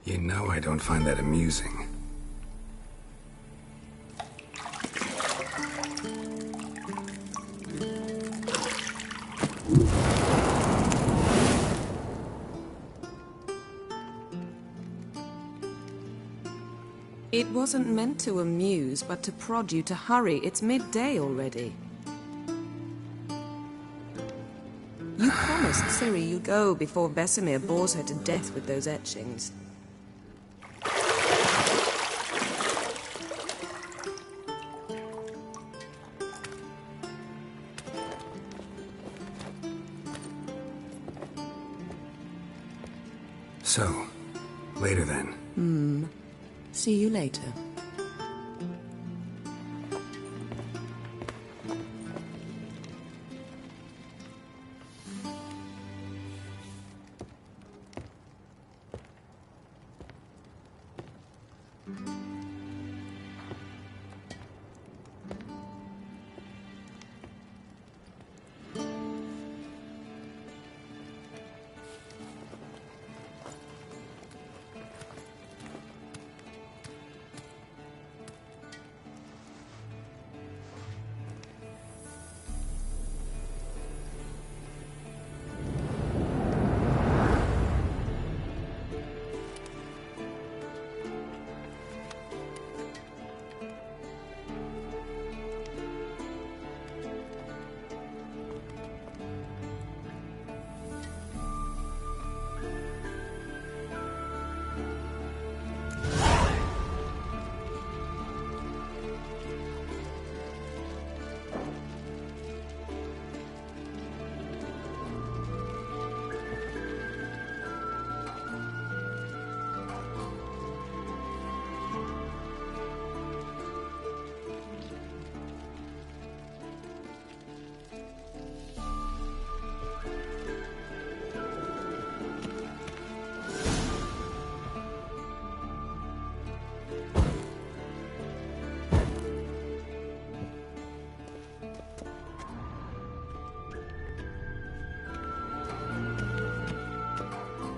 You know I don't find that amusing. It wasn't meant to amuse, but to prod you to hurry. It's midday already. You promised Ciri you'd go before Vesemir bores her to death with those etchings. So, later then. See you later.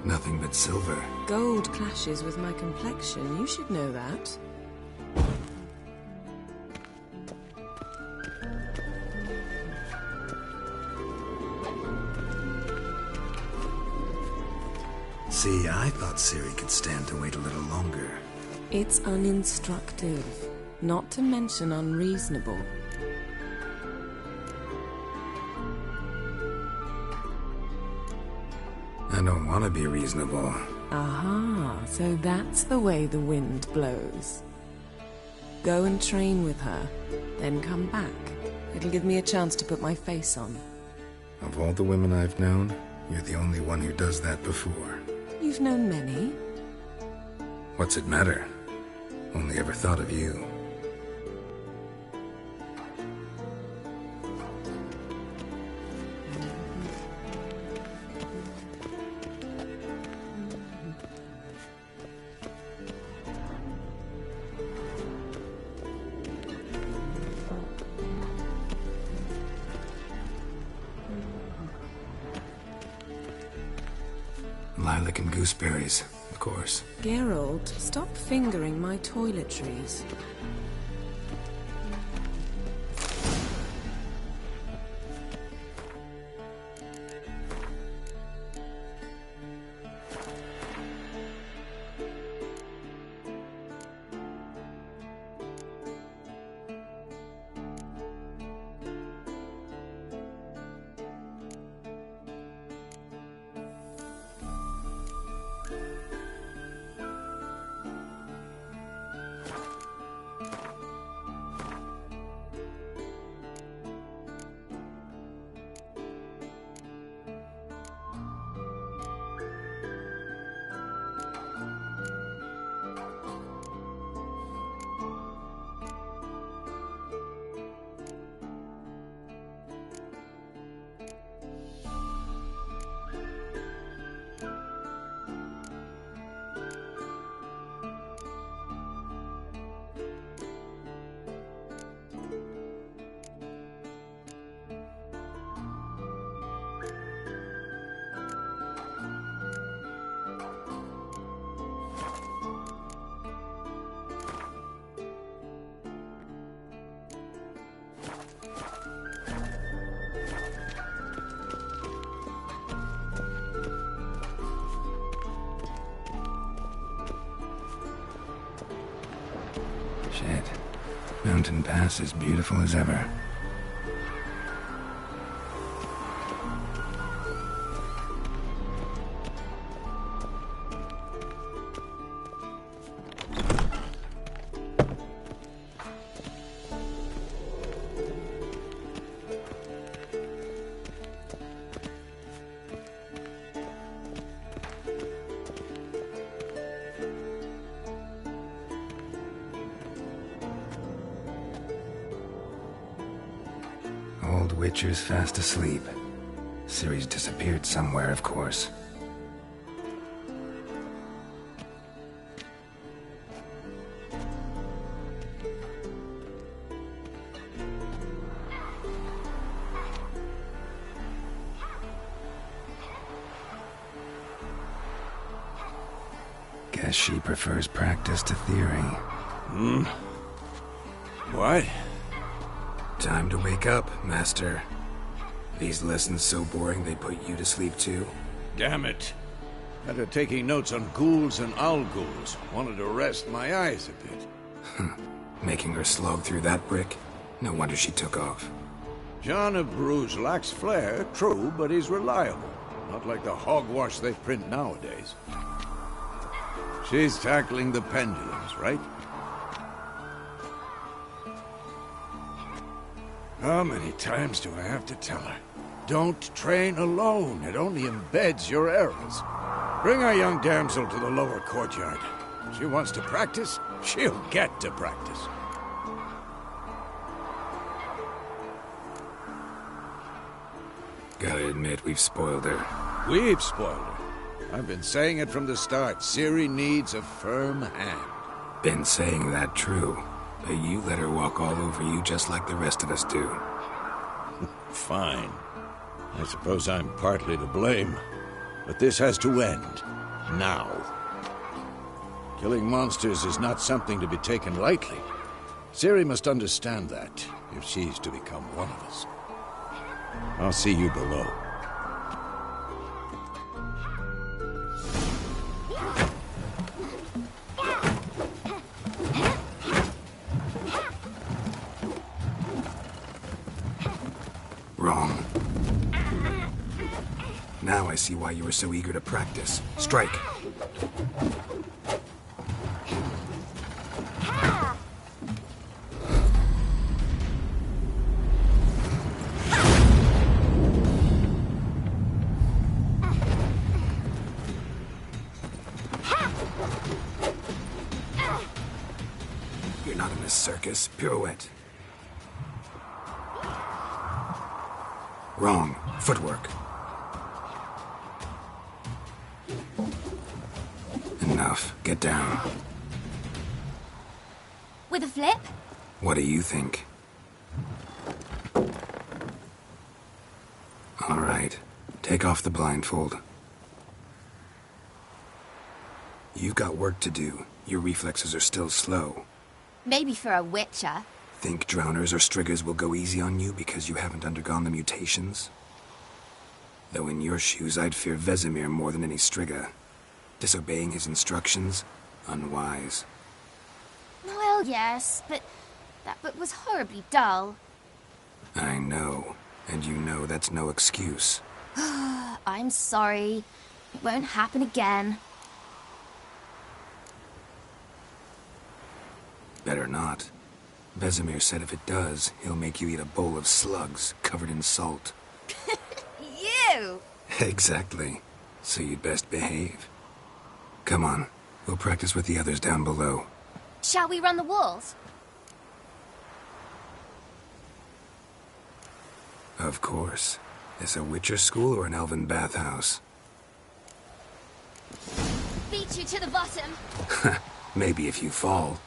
Nothing but silver. Gold clashes with my complexion. You should know that. See, I thought Ciri could stand to wait a little longer. It's uninstructive, not to mention unreasonable. I don't want to be reasonable. Aha, so that's the way the wind blows. Go and train with her, then come back. It'll give me a chance to put my face on. Of all the women I've known, you're the only one who does that before. You've known many. What's it matter? Only ever thought of you. Lilac and gooseberries, of course. Geralt, stop fingering my toiletries. mountain pass as beautiful as ever. Old Witcher's fast asleep. Ciri's disappeared somewhere, of course. Guess she prefers practice to theory. What? Time to wake up, Master. These lessons so boring they put you to sleep too? Damn it. After taking notes on ghouls and owl ghouls, wanted to rest my eyes a bit. Making her slog through that brick? No wonder she took off. John of Bruges lacks flair, true, but he's reliable. Not like the hogwash they print nowadays. She's tackling the pendulums, right? How many times do I have to tell her? Don't train alone. It only embeds your errors. Bring our young damsel to the lower courtyard. She wants to practice, she'll get to practice. Gotta admit, we've spoiled her. We've spoiled her. I've been saying it from the start. Ciri needs a firm hand. Been saying that true. But you let her walk all over you just like the rest of us do. Fine. I suppose I'm partly to blame. But this has to end. Now. Killing monsters is not something to be taken lightly. Ciri must understand that, if she's to become one of us. I'll see you below. Wrong. Now I see why you were so eager to practice. Strike. You're not in this circus. Pirouette. Wrong. Footwork. Enough. Get down. With a flip? What do you think? All right. Take off the blindfold. You've got work to do. Your reflexes are still slow. Maybe for a witcher. Think drowners or striggers will go easy on you because you haven't undergone the mutations? Though in your shoes, I'd fear Vesemir more than any strigger. Disobeying his instructions? Unwise. Well, yes, but that book was horribly dull. I know. And you know that's no excuse. I'm sorry. It won't happen again. Better not. Vesemir said if it does, he'll make you eat a bowl of slugs covered in salt. You! Exactly. So you'd best behave. Come on. We'll practice with the others down below. Shall we run the walls? Of course. Is a Witcher school or an elven bathhouse? Beat you to the bottom. Maybe if you fall.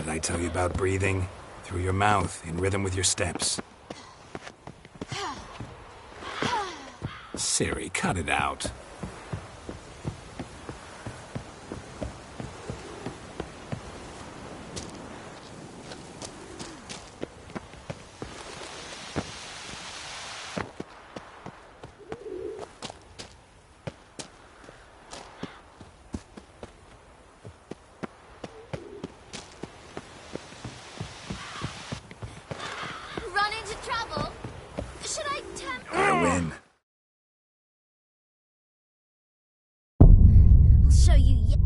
did I tell you about breathing? Through your mouth, in rhythm with your steps. Ciri, cut it out. Run into trouble? Should I turn... I win. I'll show you yet.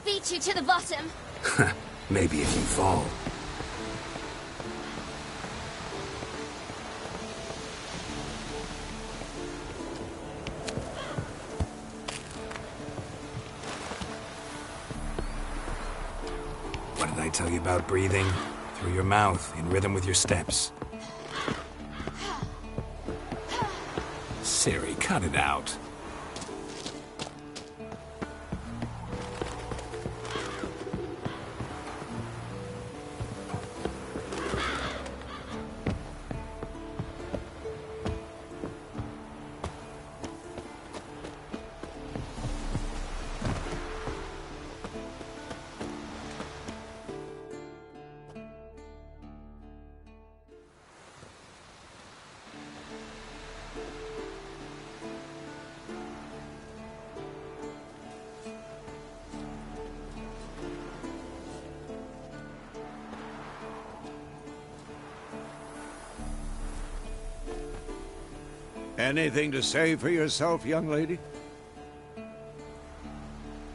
Beat you to the bottom. Maybe if you fall. What did I tell you about breathing? Through your mouth, in rhythm with your steps. Ciri, cut it out. Anything to say for yourself, young lady?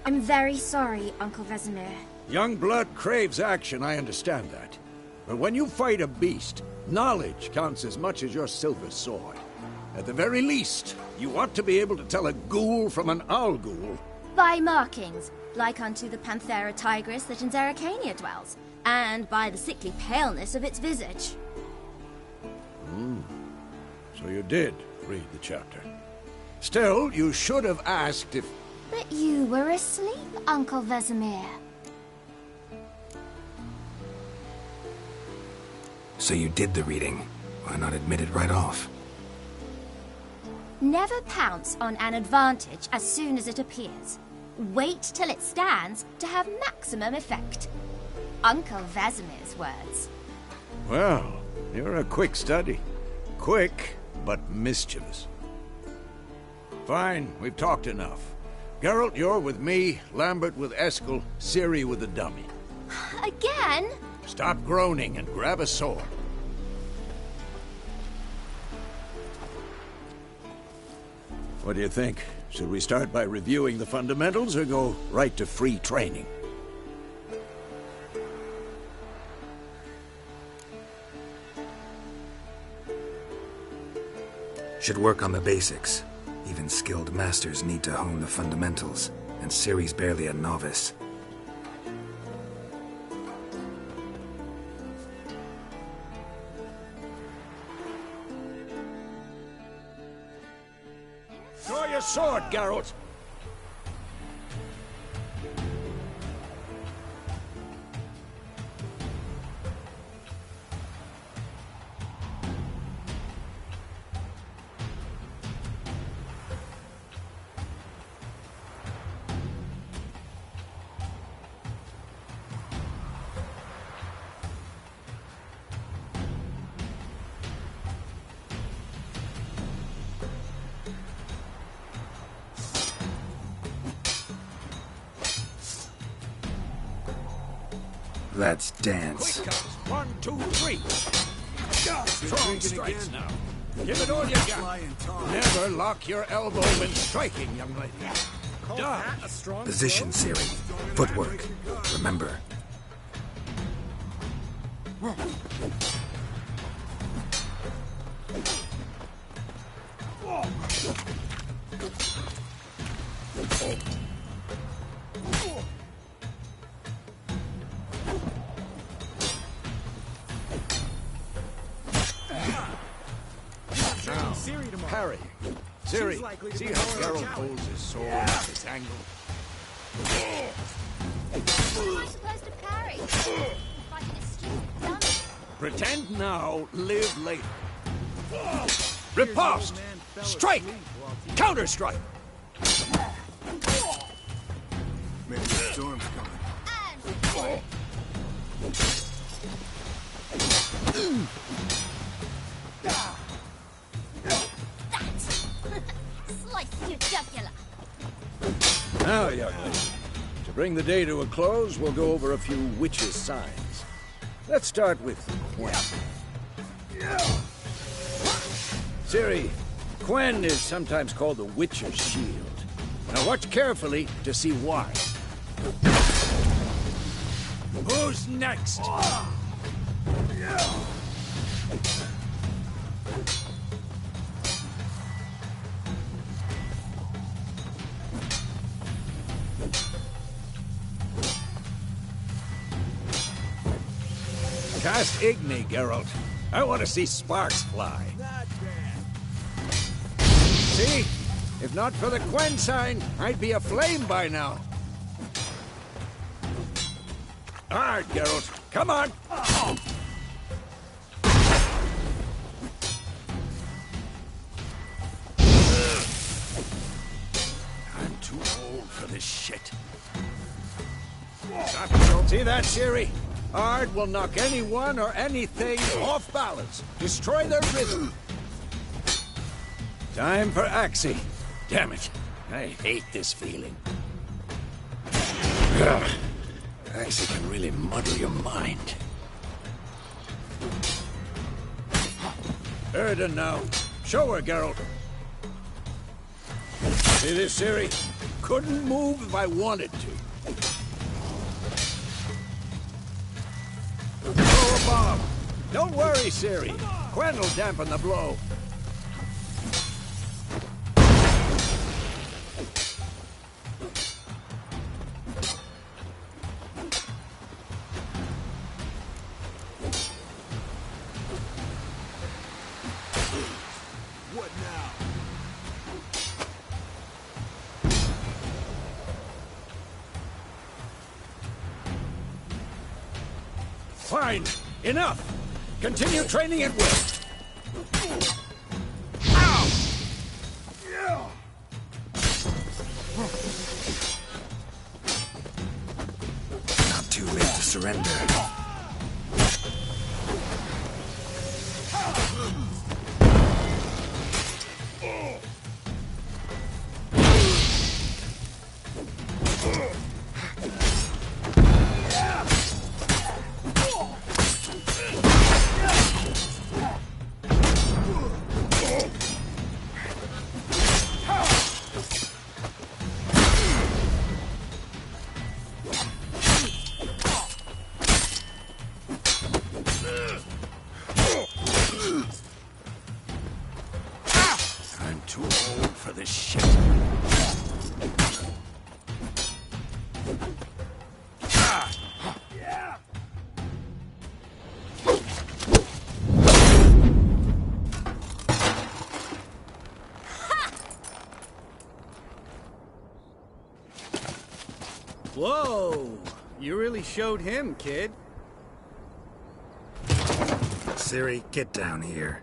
I'm very sorry, Uncle Vesemir. Young blood craves action, I understand that. But when you fight a beast, knowledge counts as much as your silver sword. At the very least, you ought to be able to tell a ghoul from an owl ghoul. By markings, like unto the Panthera tigris that in Zerrikania dwells, and by the sickly paleness of its visage. So you did read the chapter. Still, you should have asked if... But you were asleep, Uncle Vesemir. So you did the reading. Why not admit it right off? Never pounce on an advantage as soon as it appears. Wait till it stands to have maximum effect. Uncle Vesemir's words. Well, you're a quick study. Quick, but mischievous. Fine, we've talked enough. Geralt, you're with me, Lambert with Eskel, Ciri with the dummy. Again? Stop groaning and grab a sword. What do you think? Should we start by reviewing the fundamentals or go right to free training? Should work on the basics. Even skilled masters need to hone the fundamentals, and Ciri's barely a novice. Draw your sword, Geralt! Let's dance. Quick comes 1, 2, 3. Strong strikes now. Give it all you got. Never lock your elbow when striking, young lady. Dodge. Position, Ciri. Footwork. Remember. Parry. Ciri, see how Geralt holds his sword at this angle? How am I supposed to parry? I'm fighting a stupid dummy. Pretend now, live later. Riposte! Strike! Counter-strike! Maybe the storm's coming. Slice your jugular. Now, young lady, to bring the day to a close, we'll go over a few witches' signs. Let's start with Quen. Ciri, Quen is sometimes called the Witcher's Shield. Now watch carefully to see why. Who's next? Cast Igni, Geralt. I want to see sparks fly. See? If not for the Quen sign, I'd be aflame by now. All right, Geralt. Come on! I'm too old for this shit. See that, Ciri? Ard will knock anyone or anything off balance. Destroy their rhythm. Time for Axii. Damn it. I hate this feeling. Ugh. Axii can really muddle your mind. Erden now. Show her, Geralt. See this, Ciri? Couldn't move if I wanted to. Throw a bomb. Don't worry, Ciri. Quen will dampen the blow. What now? Fine. Enough. Continue training at will. Not too late to surrender. I'm too old for this shit. Whoa! You really showed him, kid. Ciri, get down here.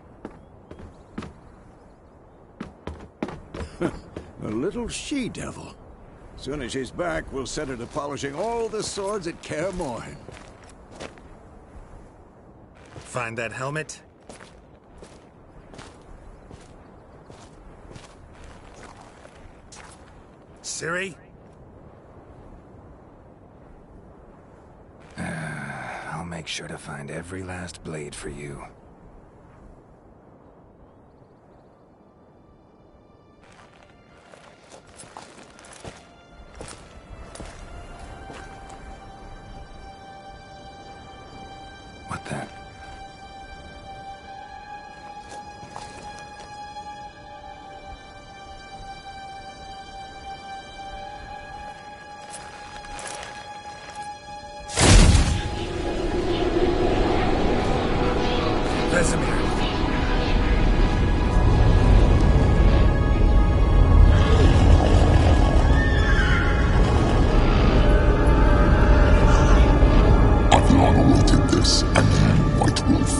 A little she-devil. Soon as she's back, we'll set her to polishing all the swords at Kaer Morhen. Find that helmet? Ciri? I'll make sure to find every last blade for you. Vesemir. Athlana will take this, and you, White Wolf.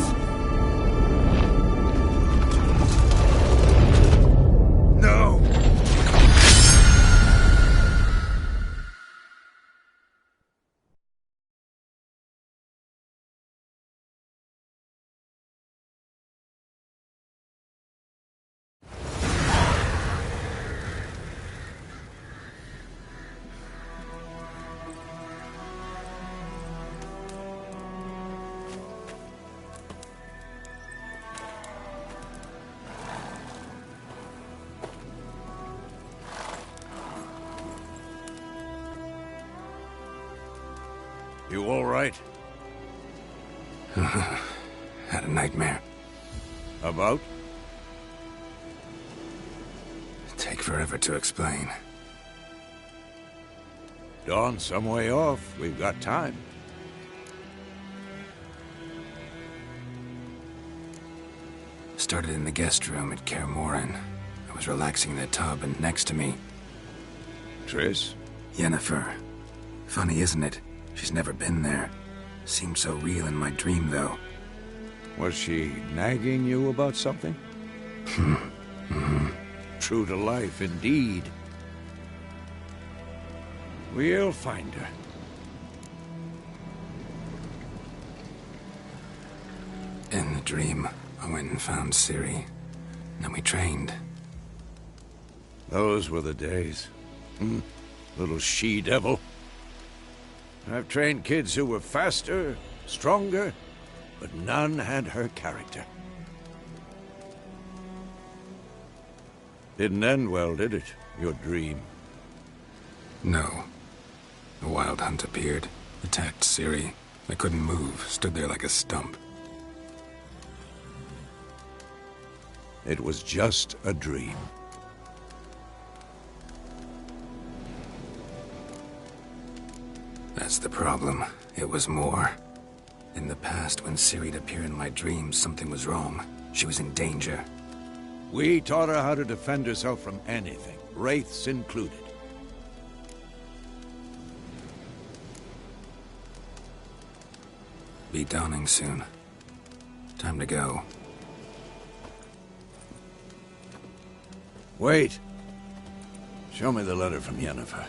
No! You all right? Had a nightmare. About? Take forever to explain. Dawn's some way off. We've got time. Started in the guest room at Kaer Morhen. I was relaxing in the tub, and next to me, Triss? Yennefer. Funny, isn't it? She's never been there. Seemed so real in my dream, though. Was she nagging you about something? True to life, indeed. We'll find her. In the dream, I went and found Ciri. Then we trained. Those were the days. Little she-devil. I've trained kids who were faster, stronger, but none had her character. Didn't end well, did it? Your dream? No. A wild hunt appeared, attacked Ciri. I couldn't move, stood there like a stump. It was just a dream. That's the problem. It was more. In the past, when Ciri'd appear in my dreams, something was wrong. She was in danger. We taught her how to defend herself from anything, wraiths included. Be dawning soon. Time to go. Wait. Show me the letter from Yennefer.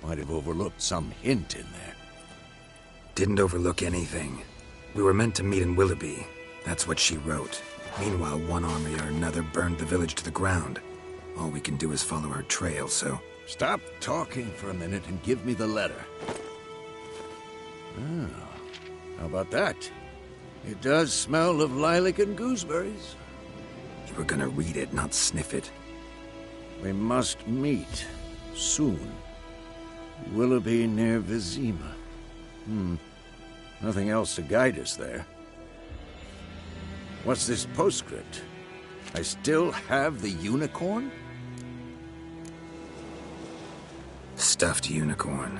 Might have overlooked some hint in there. Didn't overlook anything. We were meant to meet in Willoughby. That's what she wrote. Meanwhile, one army or another burned the village to the ground. All we can do is follow her trail, so... Stop talking for a minute and give me the letter. Oh, how about that? It does smell of lilac and gooseberries. You were gonna read it, not sniff it. We must meet. Soon. Willoughby near Vizima. Nothing else to guide us there. What's this postscript? I still have the unicorn? Stuffed unicorn.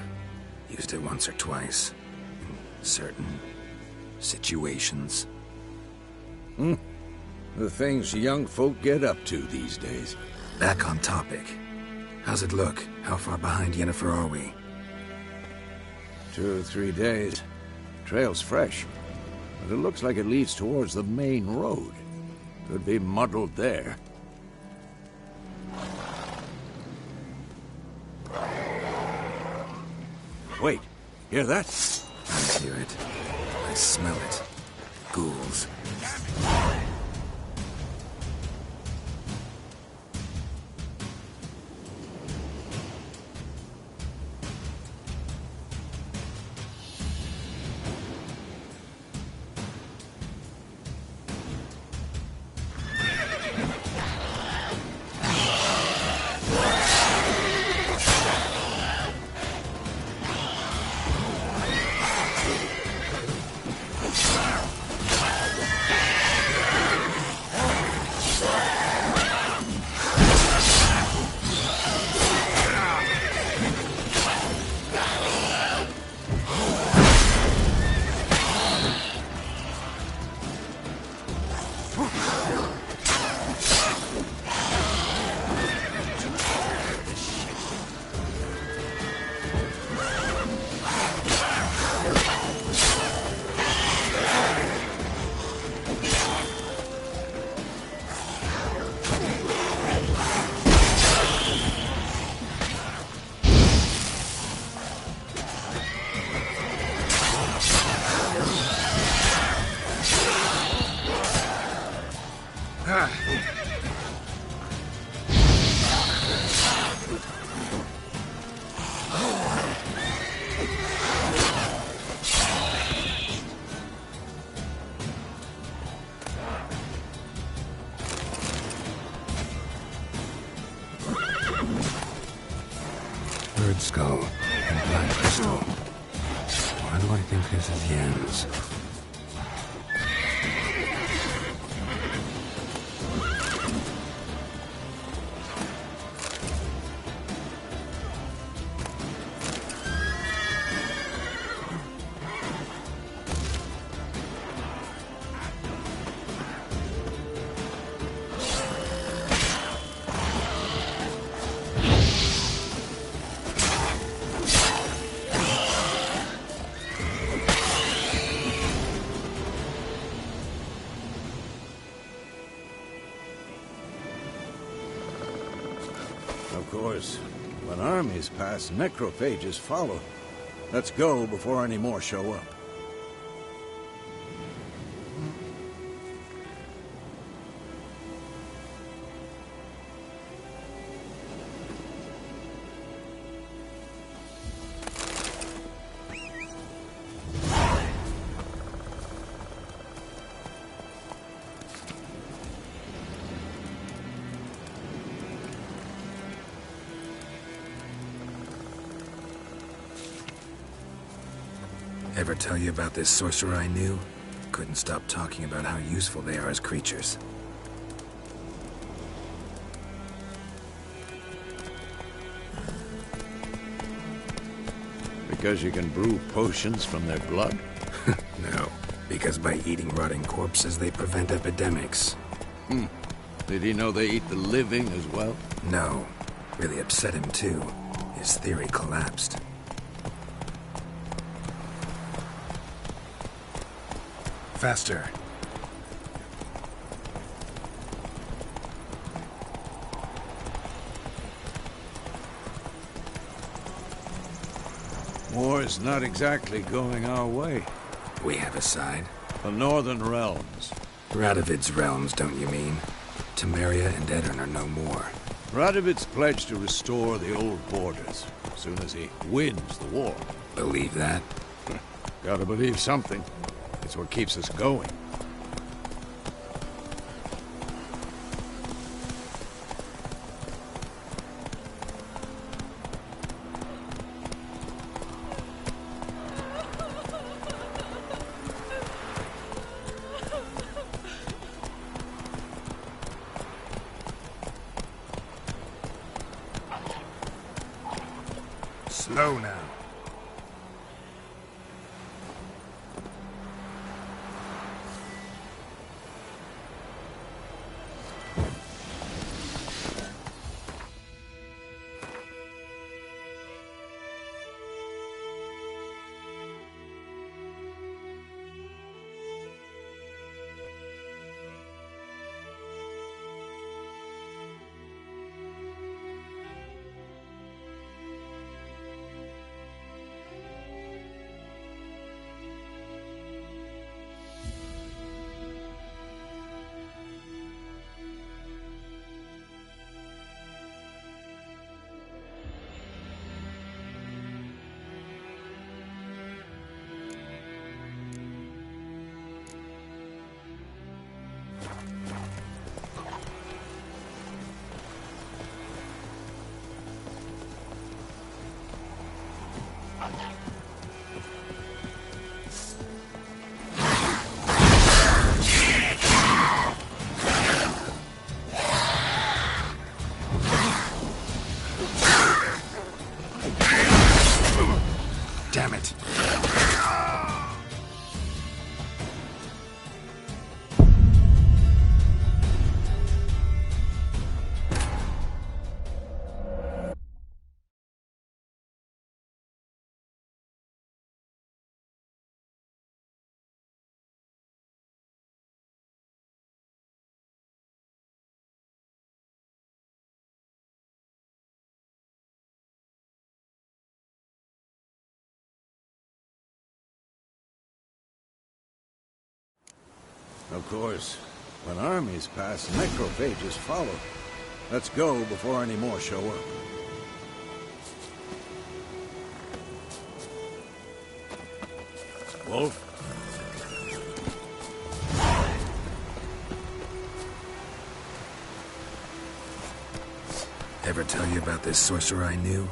Used it once or twice. In certain situations. The things young folk get up to these days. Back on topic. How's it look? How far behind Yennefer are we? 2 or 3 days. Trail's fresh, but it looks like it leads towards the main road. Could be muddled there. Wait, hear that? I hear it. I smell it. Ghouls. Bird skull and black crystal. Why do I think this is Yen's? Of course, when armies pass, necrophages follow. Let's go before any more show up. Ever tell you about this sorcerer I knew? Couldn't stop talking about how useful they are as creatures. Because you can brew potions from their blood? No, because by eating rotting corpses, they prevent epidemics. Did he know they eat the living as well? No, really upset him too. His theory collapsed. Faster. War's not exactly going our way. We have a side. The Northern Realms. Radovid's realms, don't you mean? Temeria and Edirn are no more. Radovid's pledged to restore the old borders as soon as he wins the war. Believe that? Gotta believe something. It's what keeps us going. Slow now. Of course, when armies pass, necrophages follow. Let's go before any more show up. Wolf? Ever tell you about this sorcerer I knew?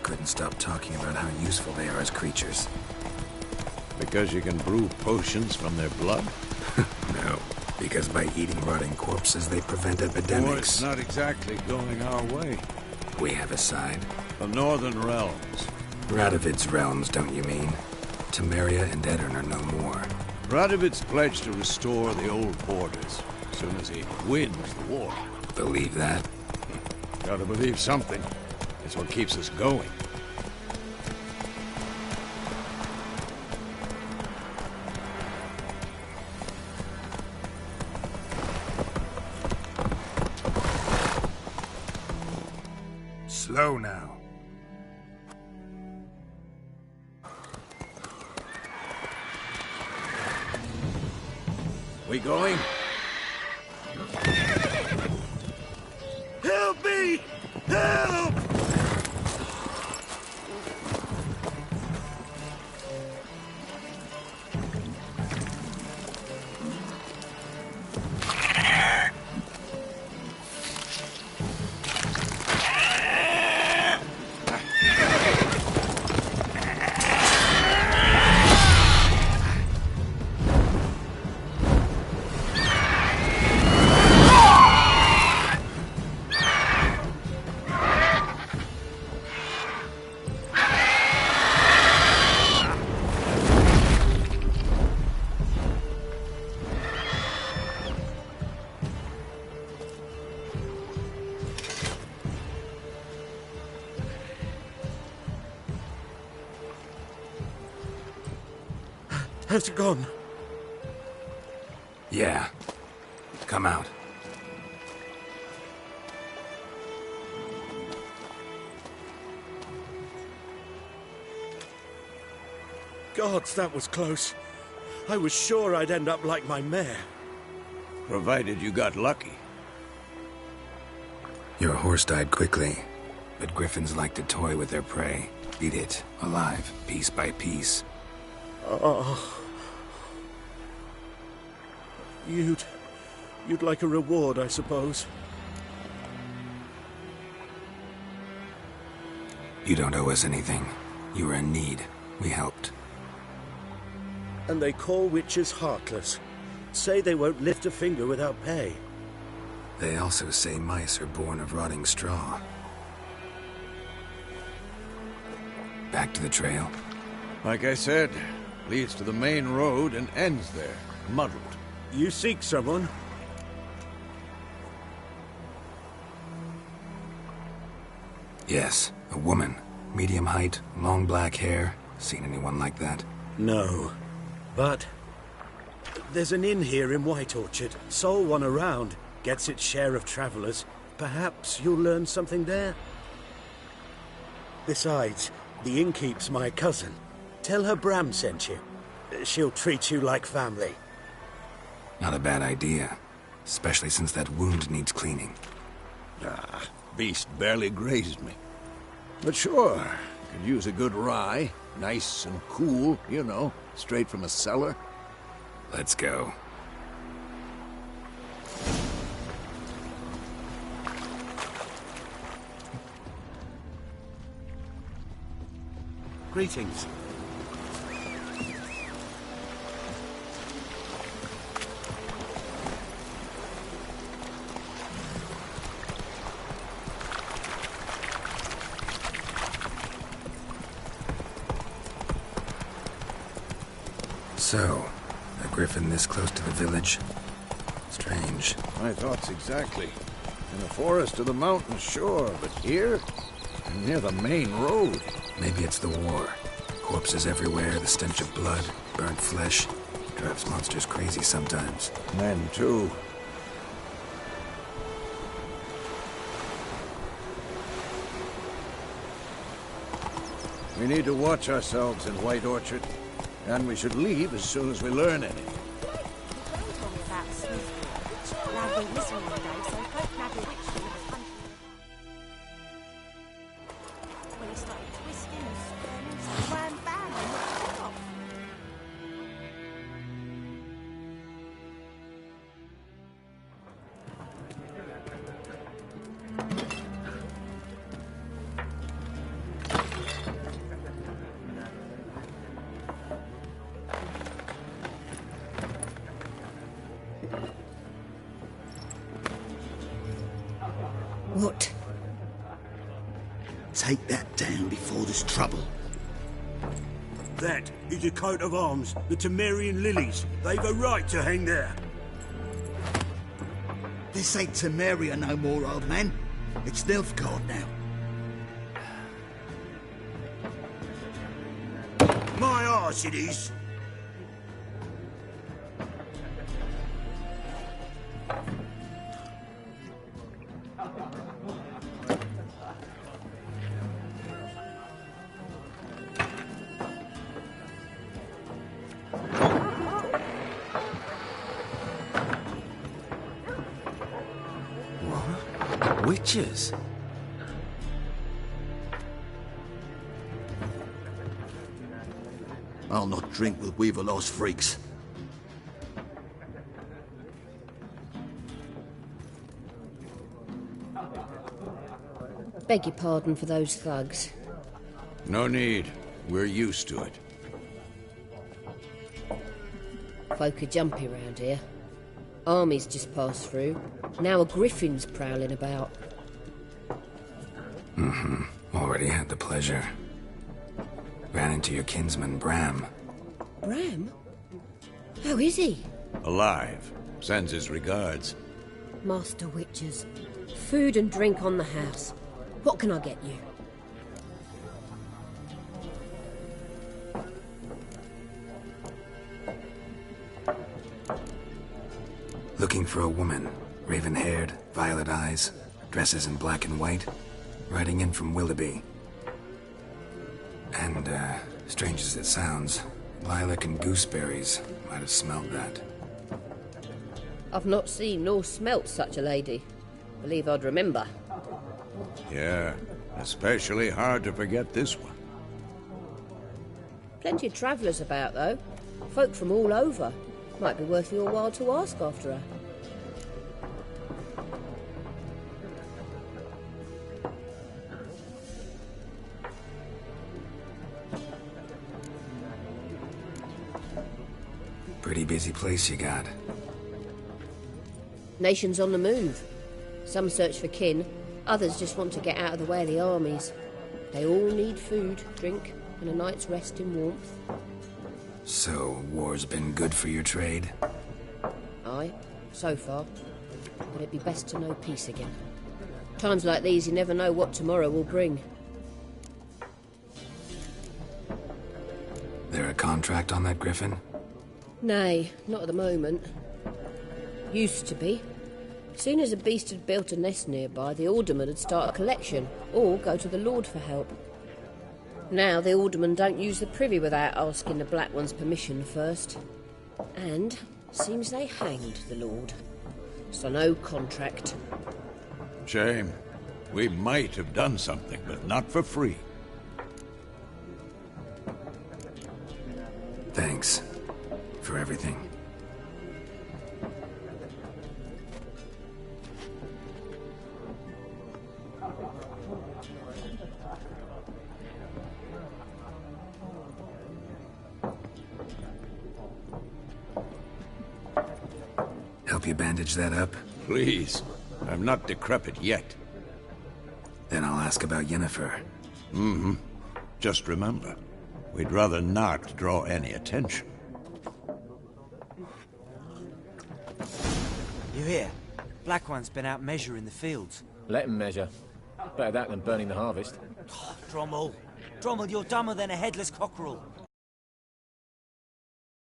Couldn't stop talking about how useful they are as creatures. Because you can brew potions from their blood? No, because by eating rotting corpses, they prevent epidemics. War is not exactly going our way. We have a side. The Northern Realms. Radovid's realms, don't you mean? Temeria and Edirn are no more. Radovid's pledged to restore the old borders as soon as he wins the war. Believe that? Gotta believe something. It's what keeps us going. Slow now. We going? Help me! Help! Has it gone? Yeah. Come out. Gods, that was close. I was sure I'd end up like my mare. Provided you got lucky. Your horse died quickly, but griffins like to toy with their prey. Eat it, alive, piece by piece. Oh. You'd like a reward, I suppose. You don't owe us anything. You were in need. We helped. And they call witches heartless. Say they won't lift a finger without pay. They also say mice are born of rotting straw. Back to the trail. Like I said, leads to the main road and ends there, muddled. You seek someone? Yes, a woman. Medium height, long black hair. Seen anyone like that? No. But there's an inn here in White Orchard. Sole one around. Gets its share of travelers. Perhaps you'll learn something there? Besides, the innkeep's my cousin. Tell her Bram sent you. She'll treat you like family. Not a bad idea. Especially since that wound needs cleaning. Ah, beast barely grazed me. But sure, could use a good rye. Nice and cool, you know, straight from a cellar. Let's go. Greetings. So, a griffin this close to the village? Strange. My thoughts exactly. In the forest or the mountains, sure, but here? Near the main road. Maybe it's the war. Corpses everywhere, the stench of blood, burnt flesh. Drives monsters crazy sometimes. Men, too. We need to watch ourselves in White Orchard. And we should leave as soon as we learn anything. Told me about the wizarding day, so folk can have a ritual of the country. When he started twisting and squirming, so ran bang and knocked it off. What? Take that down before there's trouble. That is a coat of arms, the Temerian lilies. They've a right to hang there. This ain't Temeria no more, old man. It's Nilfgaard now. My arse it is. Witches? I'll not drink with Weaverlaw's freaks. Beg your pardon for those thugs. No need. We're used to it. Folk are jumpy round here. Armies just passed through. Now a griffin's prowling about. Already had the pleasure. Ran into your kinsman, Bram. Bram? How is he? Alive. Sends his regards. Master Witches. Food and drink on the house. What can I get you? Looking for a woman. Raven-haired, violet eyes, dresses in black and white. Riding in from Willoughby. And, strange as it sounds, lilac and gooseberries might have smelled that. I've not seen nor smelt such a lady. Believe I'd remember. Yeah, especially hard to forget this one. Plenty of travellers about, though. Folk from all over. Might be worth your while to ask after her. Pretty busy place you got. Nations on the move. Some search for kin, others just want to get out of the way of the armies. They all need food, drink, and a night's rest in warmth. So, war's been good for your trade? Aye, so far. But it'd be best to know peace again. Times like these, you never know what tomorrow will bring. There a contract on that griffin? Nay, not at the moment. Used to be. Soon as a beast had built a nest nearby, the alderman would start a collection, or go to the Lord for help. Now the aldermen don't use the privy without asking the Black One's permission first. And seems they hanged the Lord. So no contract. Shame. We might have done something, but not for free. Thanks. For everything. Help you bandage that up? Please. I'm not decrepit yet. Then I'll ask about Yennefer. Just remember, we'd rather not draw any attention. You hear? Black One's been out measuring the fields. Let him measure. Better that than burning the harvest. Drommel. Drommel, you're dumber than a headless cockerel.